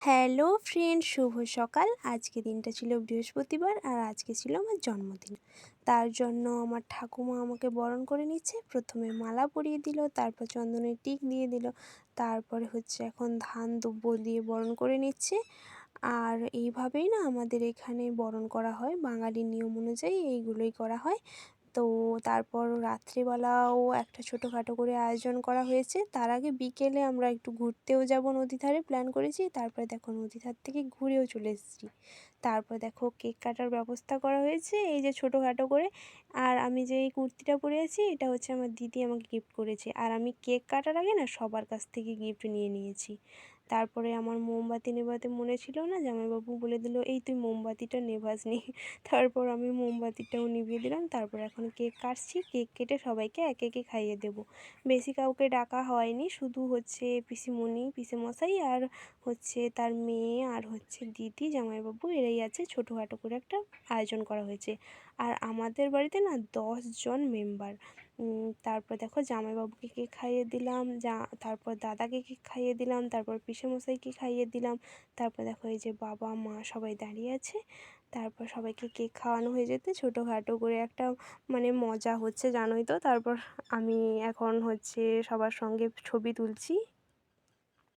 Hello friend, শুভ সকাল। আজকে দিনটা ছিল বৃহস্পতিবার আর আজকে ছিল আমার জন্মদিন। তার জন্য আমার ঠাকুমা আমাকে বরণ করে নিচ্ছে। প্রথমে মালা পরিয়ে দিল, তারপর চন্দনের টিক দিয়ে দিল, তারপরে হচ্ছে এখন ধান দুব্বো দিয়ে বরণ করে নিচ্ছে। আর এইভাবেই না আমাদের এখানে বরণ করা হয়, বাঙালির নিয়ম অনুযায়ী এইগুলোই করা হয়। তো তারপর রাত্রিবেলাও একটা ছোটোখাটো করে আয়োজন করা হয়েছে। তার আগে বিকেলে আমরা একটু ঘুরতেও যাব, নদী ধারে প্ল্যান করেছি। তারপরে দেখো নদী ধার থেকে ঘুরেও চলে এসেছি। তারপর দেখো কেক কাটার ব্যবস্থা করা হয়েছে এই যে ছোটোখাটো করে। আর আমি যে এই কুর্তিটা পরে আছি এটা হচ্ছে আমার দিদি আমাকে গিফট করেছে। আর আমি কেক কাটার আগে না সবার কাছ থেকে গিফট নিয়ে নিয়েছি। তারপরে আমার মোমবাতি নেভাতে মনে ছিল না, জামাইবাবু বলে দিল এই তুই মোমবাতিটা নেভাসনি। তারপর আমি মোমবাতিটাও নিভিয়ে দিলাম। তারপর এখন কেক কাটছি, কেক কেটে সবাইকে একে একে খাইয়ে দেব। বেশি কাউকে ডাকা হয়নি, শুধু হচ্ছে পিসিমণি, পিসেমশাই আর হচ্ছে তার মেয়ে আর হচ্ছে দিদি, জামাইবাবু এরাই আছে। ছোটোখাটো করে একটা আয়োজন করা হয়েছে। আর আমাদের বাড়িতে না 10 জন মেম্বার। তারপর দেখো জামাইবাবুকে কেক খাইয়ে দিলাম, তারপর দাদাকে কেক খাইয়ে দিলাম, তারপর পিসেমশাইকে খাইয়ে দিলাম। তারপর দেখো এই যে বাবা মা সবাই দাঁড়িয়ে আছে। তারপর সবাইকে কেক খাওয়ানো হয়ে যেতে ছোটোখাটো করে একটা মানে মজা হচ্ছে, জানোই তো। তারপর আমি এখন হচ্ছে সবার সঙ্গে ছবি তুলছি।